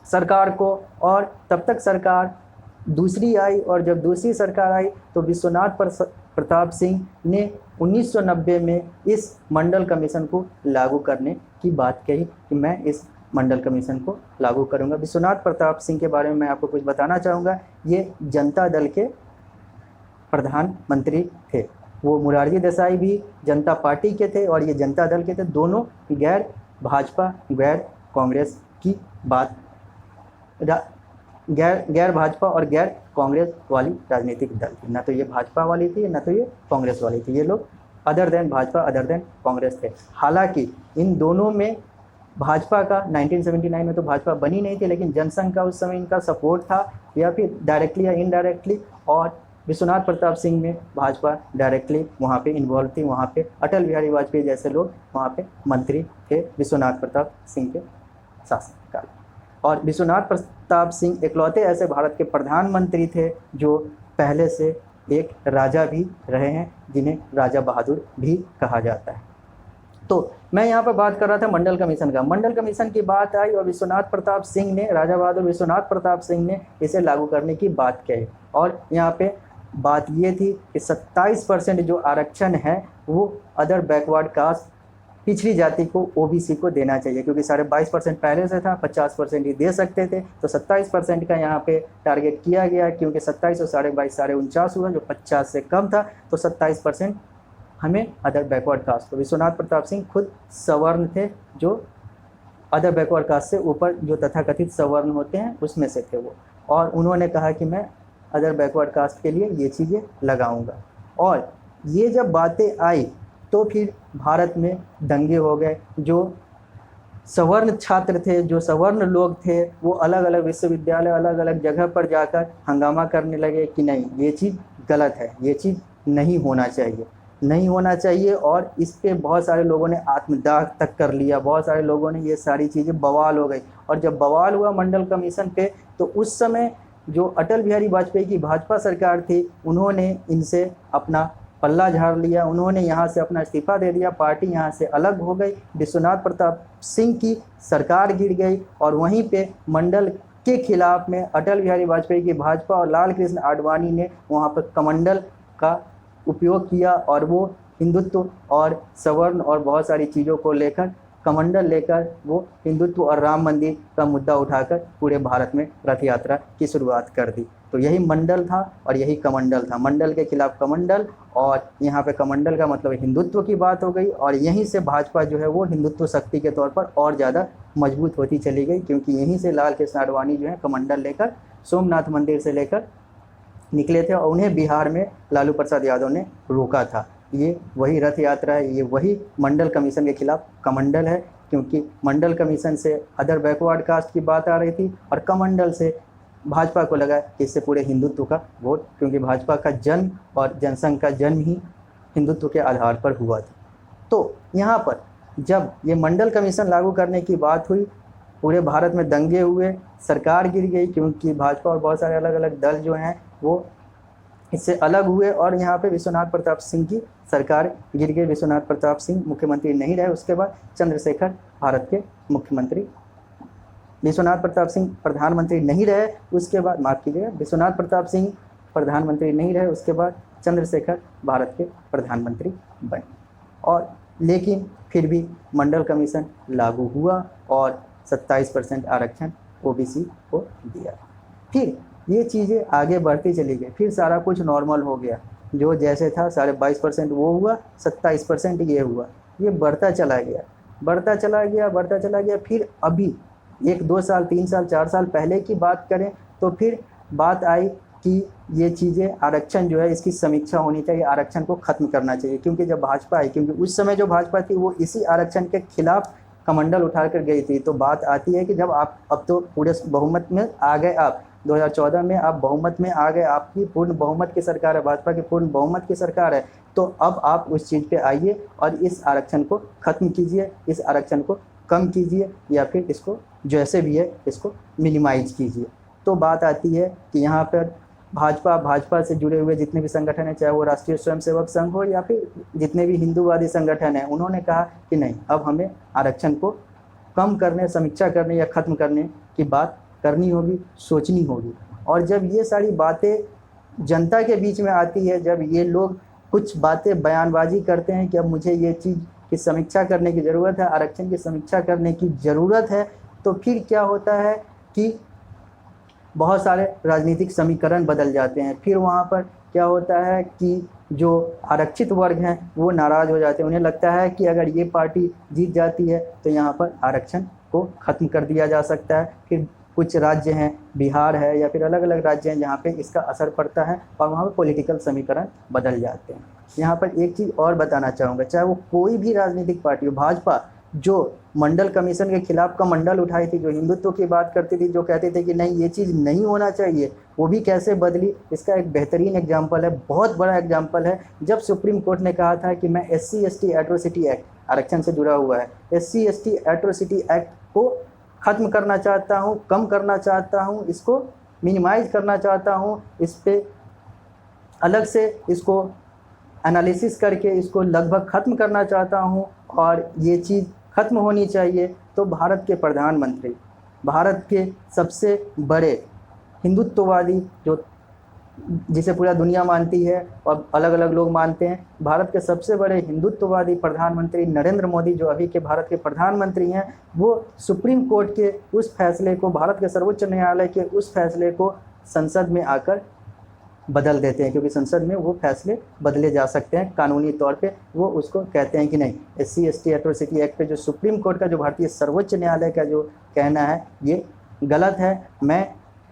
सरकार को। और तब तक सरकार दूसरी आई, और जब दूसरी सरकार आई तो विश्वनाथ प्रताप सिंह ने 1990 में इस मंडल कमीशन को लागू करने की बात कही कि मैं इस मंडल कमीशन को लागू करूंगा। विश्वनाथ प्रताप सिंह के बारे में मैं आपको कुछ बताना चाहूँगा। ये जनता दल के प्रधानमंत्री थे। वो मोरारजी देसाई भी जनता पार्टी के थे और ये जनता दल के थे। दोनों गैर भाजपा गैर कांग्रेस की बात, गैर भाजपा और गैर कांग्रेस वाली राजनीतिक दल थी। ना तो ये भाजपा वाली थी, ना तो ये कांग्रेस वाली थी। ये लोग other than Bhajpa, other than Congress थे। हालांकि इन दोनों में भाजपा का 1979 में तो भाजपा बनी नहीं थी, लेकिन जनसंघ का उस समय इनका सपोर्ट था, या फिर डायरेक्टली या इनडायरेक्टली। और विश्वनाथ प्रताप सिंह में भाजपा डायरेक्टली वहाँ पे इन्वॉल्व थी। वहाँ पे अटल बिहारी वाजपेयी जैसे लोग वहाँ पे मंत्री थे विश्वनाथ प्रताप सिंह के शासनकाल। और विश्वनाथ प्रताप सिंह इकलौते ऐसे भारत के प्रधानमंत्री थे जो पहले से एक राजा भी रहे हैं, जिन्हें राजा बहादुर भी कहा जाता है। तो मैं यहाँ पर बात कर रहा था मंडल कमीशन का। मंडल कमीशन की बात आई और विश्वनाथ प्रताप सिंह ने, राजा बहादुर विश्वनाथ प्रताप सिंह ने इसे लागू करने की बात कही। और यहाँ पे बात ये थी कि 27% जो आरक्षण है वो अदर बैकवर्ड कास्ट, पिछड़ी जाति को, ओबीसी को देना चाहिए, क्योंकि 22.5% पहले से था, 50% ही दे सकते थे। तो 27% का यहाँ पे टारगेट किया गया, क्योंकि 27 और 22.5 49 हुआ, जो 50 से कम था। तो 27% हमें अदर बैकवर्ड कास्ट। तो विश्वनाथ प्रताप सिंह खुद सवर्ण थे, जो अदर बैकवर्ड कास्ट से ऊपर जो तथाकथित सवर्ण होते हैं उसमें से थे वो। और उन्होंने कहा कि मैं अदर बैकवर्ड कास्ट के लिए ये चीज़ें लगाऊंगा। और ये जब बातें आई तो फिर भारत में दंगे हो गए। जो सवर्ण छात्र थे, जो सवर्ण लोग थे, वो अलग अलग विश्वविद्यालय, अलग अलग जगह पर जाकर हंगामा करने लगे कि नहीं, ये चीज़ गलत है, ये चीज़ नहीं होना चाहिए, नहीं होना चाहिए। और इस पे बहुत सारे लोगों ने आत्मदाह तक कर लिया, बहुत सारे लोगों ने, ये सारी चीज़ें बवाल हो गई। और जब बवाल हुआ मंडल कमीशन पे, तो उस समय जो अटल बिहारी वाजपेयी की भाजपा सरकार थी, उन्होंने इनसे अपना पल्ला झाड़ लिया, उन्होंने यहाँ से अपना इस्तीफा दे दिया, पार्टी यहाँ से अलग हो गई, विश्वनाथ प्रताप सिंह की सरकार गिर गई। और वहीं पे मंडल के खिलाफ में अटल बिहारी वाजपेयी की भाजपा और लाल कृष्ण आडवाणी ने वहाँ पर कमंडल का उपयोग किया, और वो हिंदुत्व और सवर्ण और बहुत सारी चीज़ों को लेकर, कमंडल लेकर, वो हिंदुत्व और राम मंदिर का मुद्दा उठाकर पूरे भारत में रथ यात्रा की शुरुआत कर दी। तो यही मंडल था और यही कमंडल था। मंडल के खिलाफ कमंडल, और यहाँ पे कमंडल का मतलब हिंदुत्व की बात हो गई। और यहीं से भाजपा जो है वो हिंदुत्व शक्ति के तौर पर और ज़्यादा मजबूत होती चली गई, क्योंकि यहीं से लाल कृष्ण आडवाणी जो है कमंडल लेकर सोमनाथ मंदिर से लेकर निकले थे, और उन्हें बिहार में लालू प्रसाद यादव ने रोका था। ये वही रथ यात्रा है, ये वही मंडल कमीशन के खिलाफ कमंडल है, क्योंकि मंडल कमीशन से अदर बैकवर्ड कास्ट की बात आ रही थी, और कमंडल से भाजपा को लगा कि इससे पूरे हिंदुत्व का वोट, क्योंकि भाजपा का जन्म और जनसंघ का जन्म ही हिंदुत्व के आधार पर हुआ था। तो यहाँ पर जब ये मंडल कमीशन लागू करने की बात हुई, पूरे भारत में दंगे हुए, सरकार गिर गई, क्योंकि भाजपा और बहुत सारे अलग अलग दल जो हैं वो इससे अलग हुए, और यहाँ पे विश्वनाथ प्रताप सिंह की सरकार गिर गई। विश्वनाथ प्रताप सिंह मुख्यमंत्री नहीं रहे। उसके बाद चंद्रशेखर भारत के मुख्यमंत्री, विश्वनाथ प्रताप सिंह प्रधानमंत्री नहीं रहे। उसके बाद, माफ़ कीजिएगा, विश्वनाथ प्रताप सिंह प्रधानमंत्री नहीं रहे। उसके बाद चंद्रशेखर भारत के प्रधानमंत्री बने। और लेकिन फिर भी मंडल कमीशन लागू हुआ और 27% आरक्षण ओबीसी को दिया। फिर ये चीज़ें आगे बढ़ती चली गई, फिर सारा कुछ नॉर्मल हो गया। जो जैसे था 22.5% वो हुआ, 27% ये हुआ, ये बढ़ता चला गया, बढ़ता चला गया, बढ़ता चला गया। फिर अभी 1 2 साल 3 साल 4 साल पहले की बात करें तो फिर बात आई कि ये चीज़ें, आरक्षण जो है इसकी समीक्षा होनी चाहिए, आरक्षण को ख़त्म करना चाहिए। क्योंकि जब भाजपा आई, क्योंकि उस समय जो भाजपा थी वो इसी आरक्षण के खिलाफ कमंडल उठा कर गई थी। तो बात आती है कि जब आप अब तो पूरे बहुमत में आ गए आप, 2014 में आप बहुमत में आ गए, आपकी पूर्ण बहुमत की सरकार है, भाजपा की पूर्ण बहुमत की सरकार है, तो अब आप उस चीज़ पे आइए और इस आरक्षण को ख़त्म कीजिए, इस आरक्षण को कम कीजिए, या फिर इसको जैसे भी है इसको मिनिमाइज कीजिए। तो बात आती है कि यहाँ पर भाजपा से जुड़े हुए जितने भी संगठन हैं, चाहे वो राष्ट्रीय स्वयंसेवक संघ हो या फिर जितने भी हिंदूवादी संगठन हैं, उन्होंने कहा कि नहीं, अब हमें आरक्षण को कम करने, समीक्षा करने या ख़त्म करने की बात करनी होगी, सोचनी होगी। और जब ये सारी बातें जनता के बीच में आती है, जब ये लोग कुछ बातें बयानबाजी करते हैं कि अब मुझे ये चीज़ की समीक्षा करने की ज़रूरत है, आरक्षण की समीक्षा करने की ज़रूरत है, तो फिर क्या होता है कि बहुत सारे राजनीतिक समीकरण बदल जाते हैं। फिर वहाँ पर क्या होता है कि जो आरक्षित वर्ग हैं वो नाराज़ हो जाते हैं। उन्हें लगता है कि अगर ये पार्टी जीत जाती है तो यहाँ पर आरक्षण को ख़त्म कर दिया जा सकता है। फिर कुछ राज्य हैं, बिहार है या फिर अलग अलग राज्य हैं जहाँ पे इसका असर पड़ता है और वहाँ पर पॉलिटिकल समीकरण बदल जाते हैं। यहाँ पर एक चीज़ और बताना चाहूँगा, चाहे वो कोई भी राजनीतिक पार्टी हो, भाजपा जो मंडल कमीशन के खिलाफ का मंडल उठाई थी, जो हिंदुत्व की बात करती थी, जो कहते थे कि नहीं ये चीज़ नहीं होना चाहिए, वो भी कैसे बदली। इसका एक बेहतरीन एग्जाम्पल है, बहुत बड़ा एग्जाम्पल है, जब सुप्रीम कोर्ट ने कहा था कि मैं SC/ST एट्रोसिटी एक्ट, आरक्षण से जुड़ा हुआ है, SC/ST एट्रोसिटी एक्ट को ख़त्म करना चाहता हूँ, कम करना चाहता हूँ, इसको मिनिमाइज करना चाहता हूँ, इस पर अलग से इसको एनालिसिस करके इसको लगभग ख़त्म करना चाहता हूँ और ये चीज़ ख़त्म होनी चाहिए। तो भारत के प्रधानमंत्री, भारत के सबसे बड़े हिंदुत्ववादी, जो जिसे पूरा दुनिया मानती है और अलग अलग लोग मानते हैं, भारत के सबसे बड़े हिंदुत्ववादी प्रधानमंत्री नरेंद्र मोदी, जो अभी के भारत के प्रधानमंत्री हैं, वो सुप्रीम कोर्ट के उस फैसले को, भारत के सर्वोच्च न्यायालय के उस फैसले को संसद में आकर बदल देते हैं, क्योंकि संसद में वो फैसले बदले जा सकते हैं कानूनी तौर पे। वो उसको कहते हैं कि नहीं, SC/ST एट्रोसिटी एक्ट पे जो सुप्रीम कोर्ट का, जो भारतीय सर्वोच्च न्यायालय का जो कहना है ये गलत है, मैं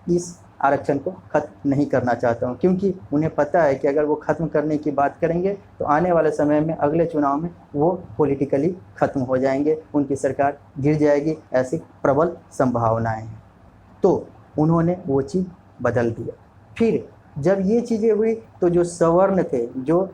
इस आरक्षण को ख़त्म नहीं करना चाहता हूँ। क्योंकि उन्हें पता है कि अगर वो ख़त्म करने की बात करेंगे तो आने वाले समय में, अगले चुनाव में वो पॉलिटिकली ख़त्म हो जाएंगे, उनकी सरकार गिर जाएगी, ऐसी प्रबल संभावनाएँ हैं। तो उन्होंने वो चीज़ बदल दिया। फिर जब ये चीज़ें हुई तो जो सवर्ण थे, जो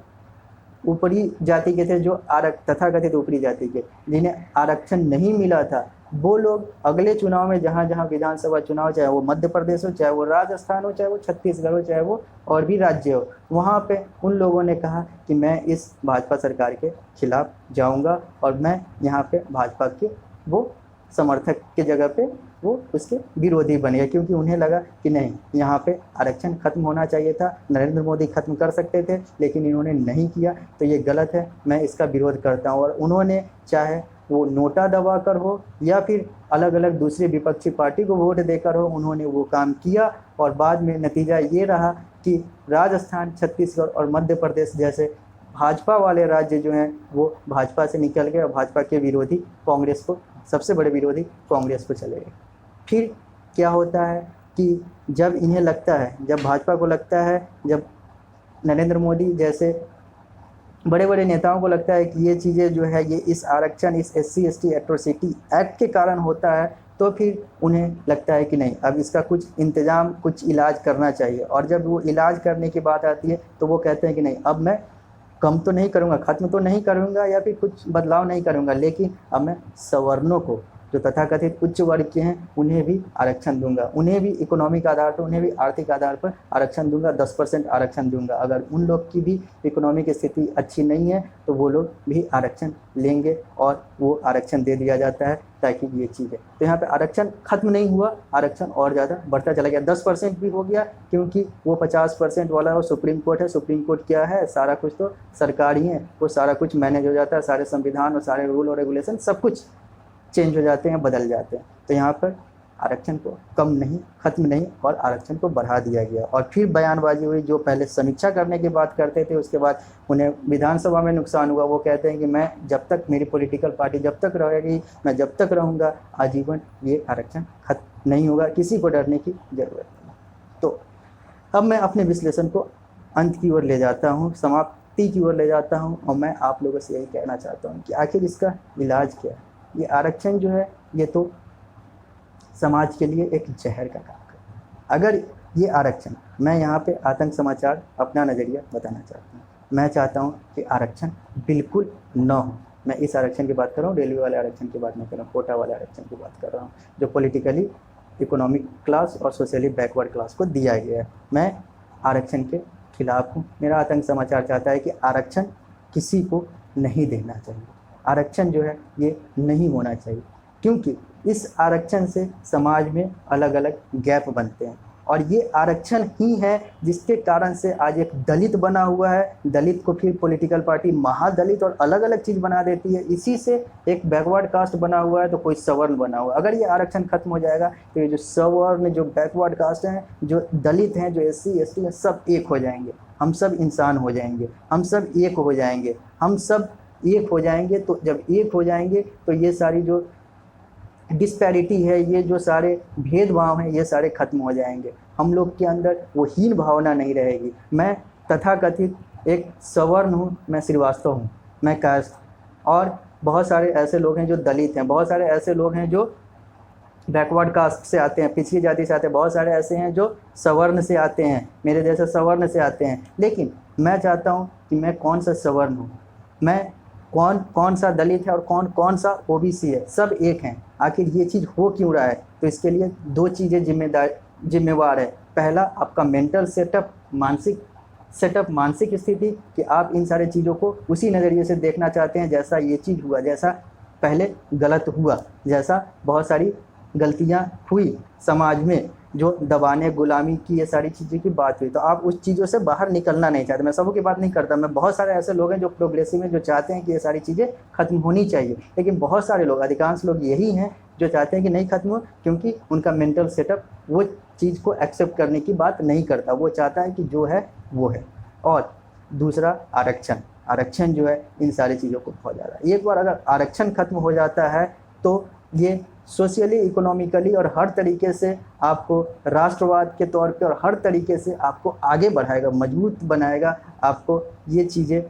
ऊपरी जाति के थे, जो तथाकथित ऊपरी जाति के, जिन्हें आरक्षण नहीं मिला था, वो लोग अगले चुनाव में, जहाँ जहाँ विधानसभा चुनाव, चाहे वो मध्य प्रदेश हो, चाहे वो राजस्थान हो, चाहे वो छत्तीसगढ़ हो, चाहे वो और भी राज्य हो, वहाँ पे उन लोगों ने कहा कि मैं इस भाजपा सरकार के खिलाफ जाऊँगा और मैं यहाँ पे भाजपा के वो समर्थक के जगह पे वो उसके विरोधी बन गए, क्योंकि उन्हें लगा कि नहीं, यहाँ पे आरक्षण ख़त्म होना चाहिए था, नरेंद्र मोदी ख़त्म कर सकते थे लेकिन इन्होंने नहीं किया, तो ये गलत है, मैं इसका विरोध करता हूँ। और उन्होंने चाहे वो नोटा दबा कर हो या फिर अलग अलग दूसरी विपक्षी पार्टी को वोट देकर हो, उन्होंने वो काम किया और बाद में नतीजा ये रहा कि राजस्थान, छत्तीसगढ़ और मध्य प्रदेश जैसे भाजपा वाले राज्य जो हैं वो भाजपा से निकल गए और भाजपा के विरोधी कांग्रेस को, सबसे बड़े विरोधी कांग्रेस को चले गए। फिर क्या होता है कि जब इन्हें लगता है, जब भाजपा को लगता है, जब नरेंद्र मोदी जैसे बड़े बड़े नेताओं को लगता है कि ये चीज़ें जो है ये इस आरक्षण, इस SC/ST एट्रोसिटी एक्ट के कारण होता है, तो फिर उन्हें लगता है कि नहीं, अब इसका कुछ इंतज़ाम, कुछ इलाज करना चाहिए। और जब वो इलाज करने की बात आती है तो वो कहते हैं कि नहीं, अब मैं कम तो नहीं करूँगा, ख़त्म तो नहीं करूँगा या फिर कुछ बदलाव नहीं करूँगा, लेकिन अब मैं सवर्णों को, जो तथाकथित उच्च वर्ग के हैं, उन्हें भी आरक्षण दूंगा, उन्हें भी इकोनॉमिक आधार पर, उन्हें भी आर्थिक आधार पर आरक्षण दूंगा, 10% आरक्षण दूंगा। अगर उन लोग की भी इकोनॉमिक स्थिति अच्छी नहीं है तो वो लोग भी आरक्षण लेंगे और वो आरक्षण दे दिया जाता है ताकि ये चीज़ है। तो यहाँ पे आरक्षण खत्म नहीं हुआ, आरक्षण और ज़्यादा बढ़ता चला गया, 10% भी हो गया, क्योंकि वो 50% वाला वो सुप्रीम कोर्ट है। सुप्रीम कोर्ट क्या है, सारा कुछ तो सरकार ही है, वो सारा कुछ मैनेज हो जाता है, सारे संविधान और सारे रूल और रेगुलेशन सब कुछ चेंज हो जाते हैं, बदल जाते हैं। तो यहाँ पर आरक्षण को कम नहीं, ख़त्म नहीं, और आरक्षण को बढ़ा दिया गया। और फिर बयानबाजी हुई, जो पहले समीक्षा करने की बात करते थे उसके बाद उन्हें विधानसभा में नुकसान हुआ, वो कहते हैं कि मैं जब तक, मेरी पॉलिटिकल पार्टी जब तक रहेगी, मैं जब तक रहूँगा, आजीवन ये आरक्षण खत्म नहीं होगा, किसी को डरने की ज़रूरत नहीं। तो अब मैं अपने विश्लेषण को अंत की ओर ले जाता हूँ, समाप्ति की ओर ले जाता हूँ, और मैं आप लोगों से यही कहना चाहता हूँ कि आखिर इसका इलाज क्या है। ये आरक्षण जो है ये तो समाज के लिए एक जहर का काम करता है, अगर ये आरक्षण, मैं यहाँ पे आतंक समाचार अपना नज़रिया बताना चाहता हूँ। मैं चाहता हूँ कि आरक्षण बिल्कुल न हो। मैं इस आरक्षण की बात कर रहा हूँ, रेलवे वाले आरक्षण की बात नहीं कर रहा हूँ, कोटा वाले आरक्षण की बात कर रहा हूँ, जो पॉलिटिकली इकोनॉमिक क्लास और सोशली बैकवर्ड क्लास को दिया गया है। मैं आरक्षण के खिलाफ हूँ। मेरा आतंक समाचार चाहता है कि आरक्षण किसी को नहीं देना चाहिए। आरक्षण जो है ये नहीं होना चाहिए, क्योंकि इस आरक्षण से समाज में अलग अलग गैप बनते हैं, और ये आरक्षण ही है जिसके कारण से आज एक दलित बना हुआ है। दलित को फिर पॉलिटिकल पार्टी महादलित और अलग अलग चीज़ बना देती है। इसी से एक बैकवर्ड कास्ट बना हुआ है तो कोई सवर्ण बना हुआ है। अगर ये आरक्षण खत्म हो जाएगा तो ये जो सवर्ण, जो बैकवर्ड कास्ट हैं, जो दलित हैं, जो SC ST हैं, सब एक हो जाएंगे। हम सब इंसान हो जाएंगे, हम सब एक हो जाएंगे, हम सब एक हो जाएंगे। तो जब एक हो जाएंगे तो ये सारी जो डिस्पैरिटी है, ये जो सारे भेदभाव हैं, ये सारे खत्म हो जाएंगे। हम लोग के अंदर वो हीन भावना नहीं रहेगी। मैं तथाकथित एक सवर्ण हूँ, मैं श्रीवास्तव हूँ, मैं कास्ट, और बहुत सारे ऐसे लोग हैं जो दलित हैं, बहुत सारे ऐसे लोग हैं जो बैकवर्ड कास्ट से आते हैं, पिछड़ी जाति से आते हैं, बहुत सारे ऐसे हैं जो सवर्ण से आते हैं, मेरे जैसे सवर्ण से आते हैं। लेकिन मैं चाहता हूँ कि मैं कौन सा सवर्ण हूँ, मैं कौन सा दलित है और कौन सा OBC है, सब एक हैं। आखिर ये चीज़ हो क्यों रहा है? तो इसके लिए दो चीज़ें जिम्मेवार है। पहला, आपका मेंटल सेटअप, मानसिक सेटअप, मानसिक स्थिति, कि आप इन सारे चीज़ों को उसी नज़रिए से देखना चाहते हैं जैसा ये चीज़ हुआ, जैसा पहले गलत हुआ, जैसा बहुत सारी गलतियाँ हुई समाज में, जो दबाने, गुलामी की, ये सारी चीज़ों की बात हुई, तो आप उस चीज़ों से बाहर निकलना नहीं चाहते। मैं सबों की बात नहीं करता, मैं बहुत सारे ऐसे लोग हैं जो प्रोग्रेसिव हैं, जो चाहते हैं कि ये सारी चीज़ें खत्म होनी चाहिए। लेकिन बहुत सारे लोग, अधिकांश लोग यही हैं जो चाहते हैं कि नहीं खत्म हो, क्योंकि उनका मेंटल सेटअप वो चीज़ को एक्सेप्ट करने की बात नहीं करता। वो चाहता है कि जो है वो है। और दूसरा, आरक्षण जो है इन सारी चीज़ों को बहुत ज़्यादा, एक बार अगर आरक्षण खत्म हो जाता है तो ये सोशली, इकोनॉमिकली और हर तरीके से आपको राष्ट्रवाद के तौर पे और हर तरीके से आपको आगे बढ़ाएगा, मजबूत बनाएगा। आपको ये चीज़ें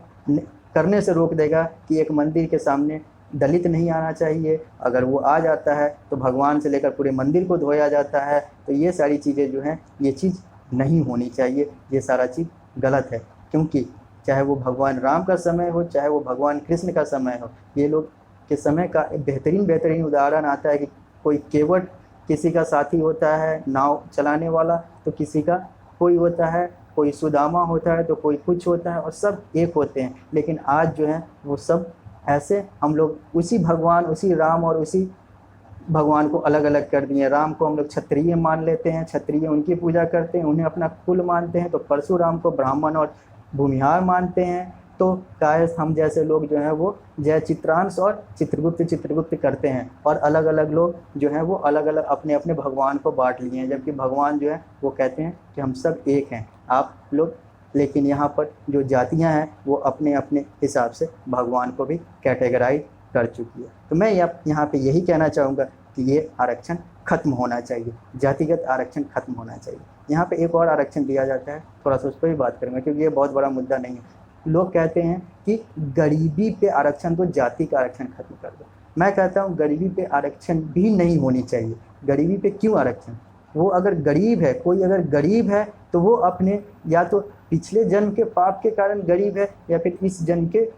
करने से रोक देगा कि एक मंदिर के सामने दलित नहीं आना चाहिए, अगर वो आ जाता है तो भगवान से लेकर पूरे मंदिर को धोया जाता है। तो ये सारी चीज़ें जो हैं, ये चीज़ नहीं होनी चाहिए, ये सारा चीज़ गलत है। क्योंकि चाहे वो भगवान राम का समय हो, चाहे वो भगवान कृष्ण का समय हो, ये लोग के समय का एक बेहतरीन उदाहरण आता है कि कोई केवट किसी का साथी होता है, नाव चलाने वाला, तो किसी का कोई होता है, कोई सुदामा होता है, तो कोई कुछ होता है, और सब एक होते हैं। लेकिन आज जो है वो सब ऐसे, हम लोग उसी भगवान, उसी राम और उसी भगवान को अलग अलग कर दिए। राम को हम लोग क्षत्रिय मान लेते हैं, क्षत्रिय उनकी पूजा करते हैं, उन्हें अपना कुल मानते हैं। तो परशुराम को ब्राह्मण और भूमिहार मानते हैं। तो कायस हम जैसे लोग जो हैं वो जय चित्रांश और चित्रगुप्त करते हैं, और अलग अलग लोग जो हैं वो अलग अलग अपने अपने भगवान को बांट लिए हैं, जबकि भगवान जो है वो कहते हैं कि हम सब एक हैं, आप लोग। लेकिन यहाँ पर जो जातियाँ हैं वो अपने अपने हिसाब से भगवान को भी कैटेगराइज कर चुकी है। तो मैं यहाँ पे यही कहना चाहूँगा कि ये आरक्षण खत्म होना चाहिए, जातिगत आरक्षण खत्म होना चाहिए। यहाँ पे एक और आरक्षण दिया जाता है, थोड़ा सा उस पर भी बात करूँगा, क्योंकि ये बहुत बड़ा मुद्दा नहीं है। लोग कहते हैं कि गरीबी पे आरक्षण दो, जाति का आरक्षण खत्म कर दो। मैं कहता हूँ गरीबी पे आरक्षण भी नहीं होनी चाहिए। गरीबी पे क्यों आरक्षण? वो अगर गरीब है, कोई अगर गरीब है तो वो अपने या तो पिछले जन्म के पाप के कारण गरीब है, या फिर इस जन्म के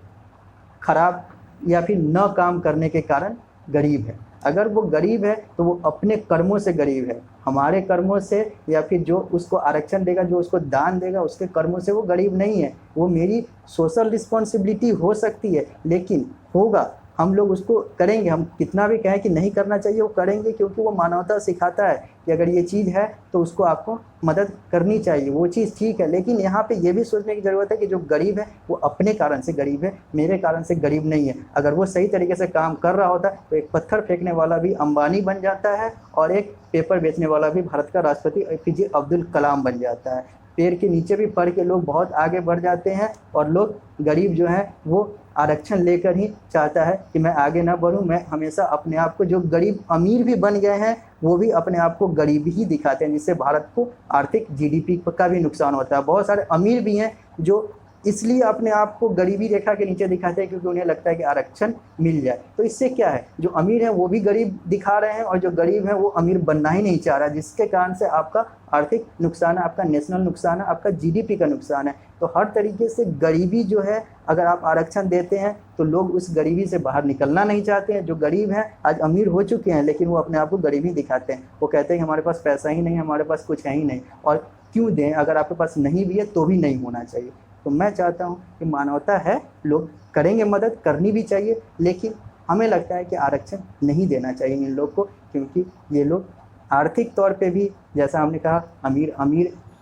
खराब या फिर न काम करने के कारण गरीब है। अगर वो गरीब है तो वो अपने कर्मों से गरीब है, हमारे कर्मों से, या फिर जो उसको आरक्षण देगा, जो उसको दान देगा, उसके कर्मों से वो गरीब नहीं है। वो मेरी सोशल रिस्पॉन्सिबिलिटी हो सकती है, लेकिन होगा, हम लोग उसको करेंगे। हम कितना भी कहें कि नहीं करना चाहिए, वो करेंगे, क्योंकि वो मानवता सिखाता है कि अगर ये चीज़ है तो उसको आपको मदद करनी चाहिए, वो चीज़ ठीक है। लेकिन यहाँ पे ये भी सोचने की ज़रूरत है कि जो गरीब है वो अपने कारण से गरीब है, मेरे कारण से गरीब नहीं है। अगर वो सही तरीके से काम कर रहा होता तो एक पत्थर फेंकने वाला भी अंबानी बन जाता है, और एक पेपर बेचने वाला भी भारत का राष्ट्रपति APJ अब्दुल कलाम बन जाता है। पेड़ के नीचे भी पढ़ के लोग बहुत आगे बढ़ जाते हैं, और लोग गरीब जो हैं वो आरक्षण लेकर ही चाहता है कि मैं आगे ना बढ़ूं। मैं हमेशा अपने आप को, जो गरीब अमीर भी बन गए हैं वो भी अपने आप को गरीब ही दिखाते हैं, जिससे भारत को आर्थिक GDP का भी नुकसान होता है। बहुत सारे अमीर भी हैं जो इसलिए अपने आप को गरीबी रेखा के नीचे दिखाते हैं क्योंकि उन्हें लगता है कि आरक्षण मिल जाए। तो इससे क्या है, जो अमीर है वो भी गरीब दिखा रहे हैं और जो गरीब है वो अमीर बनना ही नहीं चाह रहा, जिसके कारण से आपका आर्थिक नुकसान है, आपका नेशनल नुकसान है, आपका जीडीपी का नुकसान है। तो हर तरीके से गरीबी जो है, अगर आप आरक्षण देते हैं तो लोग उस गरीबी से बाहर निकलना नहीं चाहते हैं। जो गरीब हैं आज अमीर हो चुके हैं, लेकिन वो अपने आप को गरीबी दिखाते हैं। वो कहते हैं कि हमारे पास पैसा ही नहीं, हमारे पास कुछ है ही नहीं। और क्यों दें, अगर आपके पास नहीं भी है तो भी नहीं होना चाहिए। तो मैं चाहता हूँ कि मानवता है, लोग करेंगे, मदद करनी भी चाहिए, लेकिन हमें लगता है कि आरक्षण नहीं देना चाहिए इन लोग को, क्योंकि ये लोग आर्थिक तौर पे भी, जैसा हमने कहा,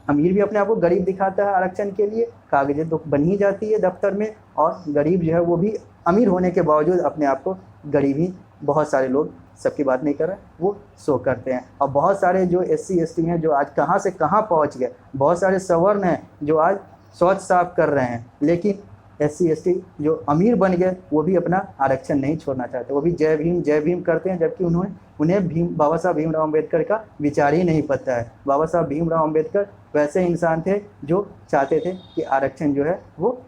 अमीर भी अपने आप को गरीब दिखाता है आरक्षण के लिए, कागज़ें तो बन ही जाती है दफ्तर में, और गरीब जो है वो भी अमीर होने के बावजूद अपने आप को गरीब ही, बहुत सारे लोग, सबकी बात नहीं कर रहे, वो शो करते हैं। और बहुत सारे जो SC ST हैं जो आज कहाँ से कहाँ पहुँच गए, बहुत सारे सवर्ण हैं जो आज शौच साफ कर रहे हैं, लेकिन SC ST जो अमीर बन गए वो भी अपना आरक्षण नहीं छोड़ना चाहते, वो भी जय भीम करते हैं, जबकि उन्हें बाबा साहब भीमराव अम्बेडकर का विचार ही नहीं पता है। बाबा साहब भीमराव अम्बेडकर वैसे इंसान थे जो चाहते थे कि आरक्षण जो है वो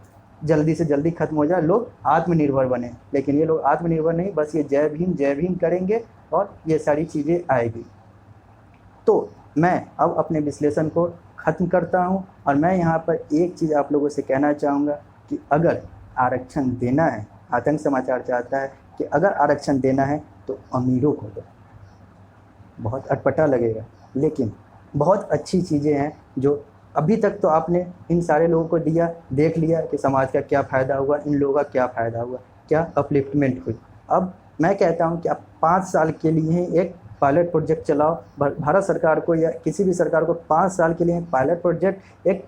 जल्दी से जल्दी खत्म हो जाए, लोग आत्मनिर्भर बने। लेकिन ये लोग आत्मनिर्भर नहीं, बस ये जय भीम करेंगे और ये सारी चीज़ें आएगी। तो मैं अब अपने विश्लेषण को ख़त्म करता हूँ और मैं यहाँ पर एक चीज़ आप लोगों से कहना चाहूँगा कि अगर आरक्षण देना है, आतंक समाचार चाहता है कि अगर आरक्षण देना है तो अमीरों को दो। बहुत अटपटा लगेगा, लेकिन बहुत अच्छी चीज़ें हैं जो अभी तक तो आपने इन सारे लोगों को दिया, देख लिया कि समाज का क्या फ़ायदा हुआ, इन लोगों का क्या फ़ायदा हुआ, क्या अपलिफ्टमेंट हुई। अब मैं कहता हूँ कि आप 5 साल के लिए एक पायलट प्रोजेक्ट चलाओ। भारत सरकार को या किसी भी सरकार को 5 साल के लिए पायलट प्रोजेक्ट, एक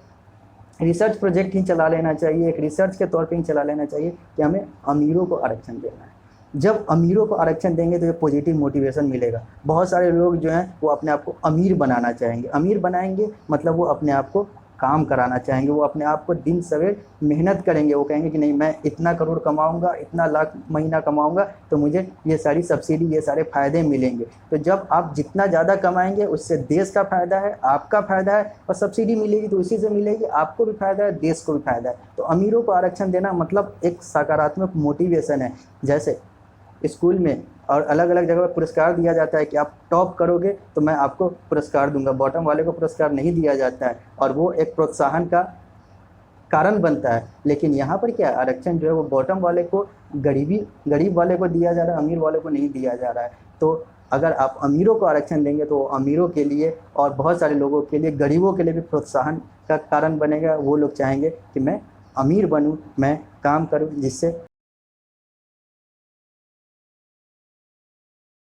रिसर्च प्रोजेक्ट ही चला लेना चाहिए, एक रिसर्च के तौर पे ही चला लेना चाहिए कि हमें अमीरों को आरक्षण देना है। जब अमीरों को आरक्षण देंगे तो ये पॉजिटिव मोटिवेशन मिलेगा। बहुत सारे लोग जो हैं वो अपने आप को अमीर बनाना चाहेंगे, अमीर बनाएंगे मतलब वो अपने आप को काम कराना चाहेंगे, वो अपने आप को दिन सवेर मेहनत करेंगे। वो कहेंगे कि नहीं, मैं इतना करोड़ कमाऊंगा, इतना लाख महीना कमाऊंगा तो मुझे ये सारी सब्सिडी, ये सारे फ़ायदे मिलेंगे। तो जब आप जितना ज़्यादा कमाएंगे उससे देश का फ़ायदा है, आपका फ़ायदा है, और सब्सिडी मिलेगी तो उसी से मिलेगी, आपको भी फ़ायदा है, देश को भी फ़ायदा है। तो अमीरों को आरक्षण देना मतलब एक सकारात्मक मोटिवेशन है। जैसे स्कूल में और अलग अलग जगह पर पुरस्कार दिया जाता है कि आप टॉप करोगे तो मैं आपको पुरस्कार दूंगा, बॉटम वाले को पुरस्कार नहीं दिया जाता है, और वो एक प्रोत्साहन का कारण बनता है। लेकिन यहाँ पर क्या है, आरक्षण जो है वो बॉटम वाले को, गरीब वाले को दिया जा रहा है, अमीर वाले को नहीं दिया जा रहा है। तो अगर आप अमीरों को आरक्षण देंगे तो अमीरों के लिए और बहुत सारे लोगों के लिए, गरीबों के लिए भी प्रोत्साहन का कारण बनेगा। वो लोग चाहेंगे कि मैं अमीर बनूं, मैं काम करूं जिससे